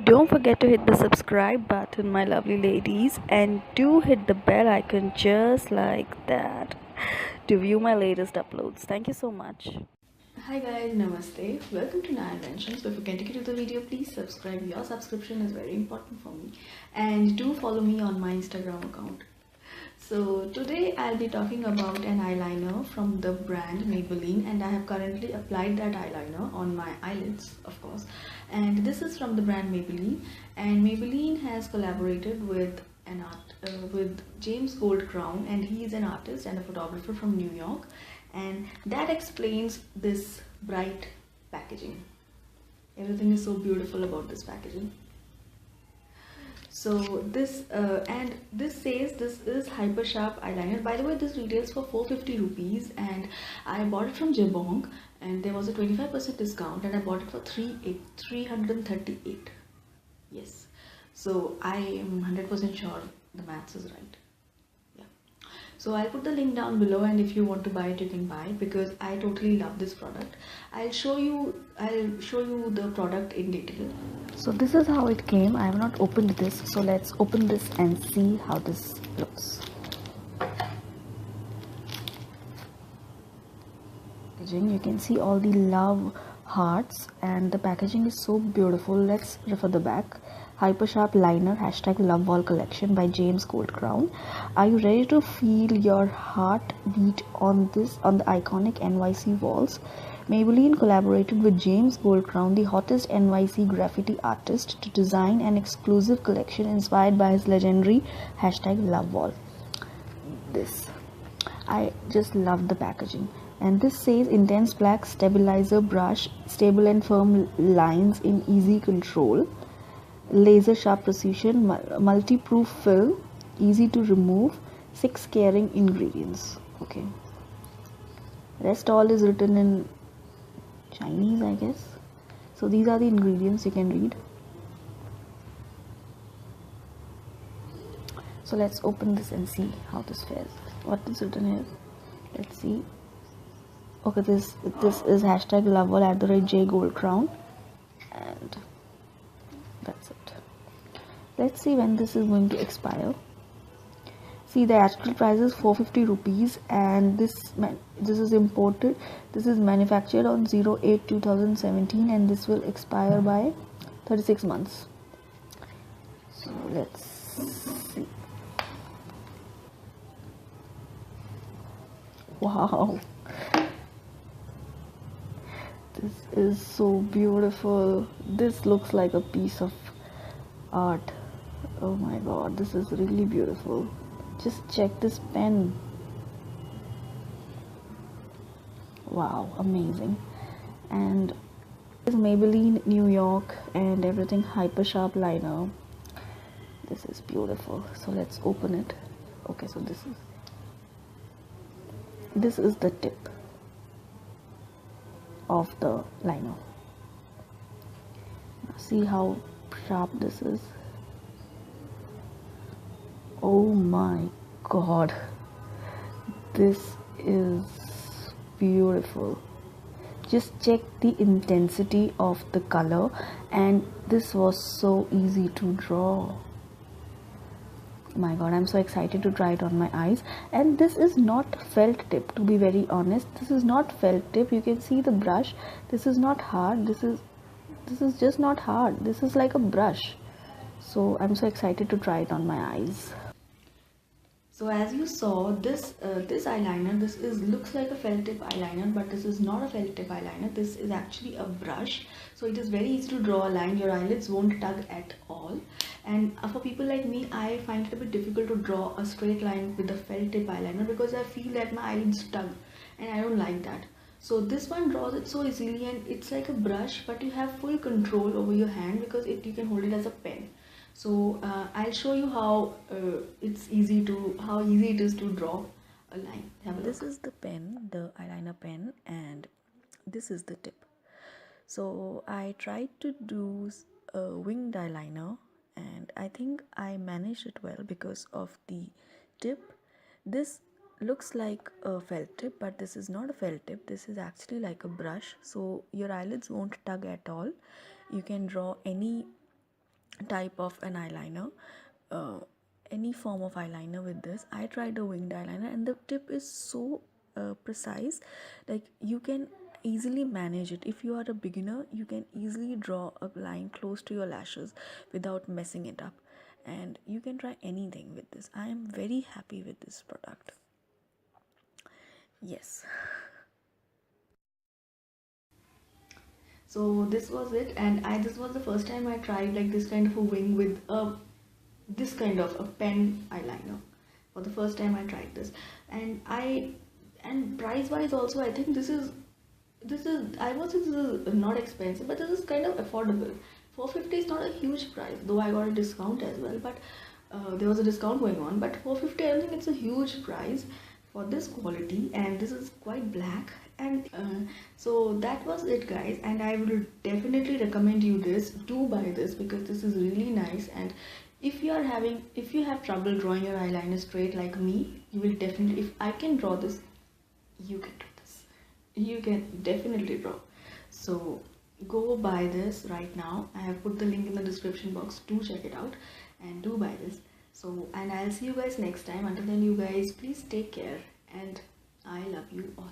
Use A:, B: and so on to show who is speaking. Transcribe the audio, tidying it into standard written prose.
A: Don't forget to hit the subscribe button, my lovely ladies, and do hit the bell icon just like that to view my latest uploads. Thank you so much.
B: Hi guys, namaste. Welcome to Naya Inventions. Before getting into the video, please subscribe. Your subscription is very important for me. And do follow me on my Instagram account. So today I'll be talking about an eyeliner from the brand Maybelline, and I have currently applied that eyeliner on my eyelids, of course. And this is from the brand Maybelline, and Maybelline has collaborated with with James Goldcrown, and he is an artist and a photographer from New York, and that explains this bright packaging. Everything is so beautiful about this packaging. So this says this is Hypersharp eyeliner. By the way, this retails for 450 rupees, and I bought it from Jabong, and there was a 25% discount, and I bought it for 338. Yes, so I am 100% sure the maths is right. So I'll put the link down below, and if you want to buy it, you can buy it because I totally love this product. I'll show you the product in detail.
A: So this is how it came. I have not opened this, so let's open this and see how this looks. You can see all the love hearts, and the packaging is so beautiful. Let's refer the back. Hypersharp liner hashtag love wall collection by James Goldcrown. Are you ready to feel your heart beat on the iconic NYC walls? Maybelline collaborated with James Goldcrown, the hottest NYC graffiti artist, to design an exclusive collection inspired by his legendary hashtag love wall. I just love the packaging. And this says intense black stabilizer brush, stable and firm lines in easy control, laser sharp precision, multi-proof film, easy to remove, 6 caring ingredients. Okay, rest all is written in Chinese, I guess. So these are the ingredients, you can read. So let's open this and see how this fares. What is written here? Let's see. Okay, this is hashtag lover at the rate J Goldcrown, and that's it. Let's see when this is going to expire. See, the actual price is 450 rupees, and this is imported. This is manufactured on 08/2017, and this will expire by 36 months. So let's see. Wow, this is so beautiful. This looks like a piece of art. Oh my god, this is really beautiful. Just check this pen. Wow, amazing. And this is Maybelline New York and everything Hypersharp liner. This is beautiful. So let's open it. Okay, so this is the tip of the liner. See how sharp this is. Oh my god, this is beautiful. Just check the intensity of the color, and this was so easy to draw. My god, I'm so excited to try it on my eyes. And this is not felt tip, to be very honest. This is not felt tip. You can see the brush. This is not hard. This is just not hard. This is like a brush. So I'm so excited to try it on my eyes.
B: So as you saw, this eyeliner, looks like a felt tip eyeliner, but this is not a felt tip eyeliner. This is actually a brush. So it is very easy to draw a line. Your eyelids won't tug at all. And for people like me, I find it a bit difficult to draw a straight line with a felt tip eyeliner because I feel that my eyelids tug, and I don't like that. So this one draws it so easily, and it's like a brush, but you have full control over your hand because you can hold it as a pen. So I'll show you how easy it is to draw a line.
A: This is the pen, the eyeliner pen, and this is the tip. So I tried to do a winged eyeliner, and I think I managed it well because of the tip. This looks like a felt tip, but this is not a felt tip. This is actually like a brush, so your eyelids won't tug at all. You can draw any type of an eyeliner, uh, any form of eyeliner with this. I tried a winged eyeliner and the tip is so precise, like you can easily manage it. If you are a beginner, you can easily draw a line close to your lashes without messing it up, and you can try anything with this. I am very happy with this product. Yes.
B: So this was it, and this was the first time I tried like this kind of a wing with a this kind of a pen eyeliner. For the first time I tried this, and price wise also I think this is I won't say this is not expensive, but this is kind of affordable. 450 is not a huge price, though I got a discount as well, but there was a discount going on. But 450, I don't think it's a huge price for this quality, and this is quite black. And so that was it, guys, and I will definitely recommend you this. Do buy this because this is really nice. And if you have trouble drawing your eyeliner straight like me, you will definitely, if I can draw this, you can do this. You can definitely draw. So go buy this right now. I have put the link in the description box. Do check it out and do buy this. So, and I'll see you guys next time. Until then, you guys please take care, and I love you all.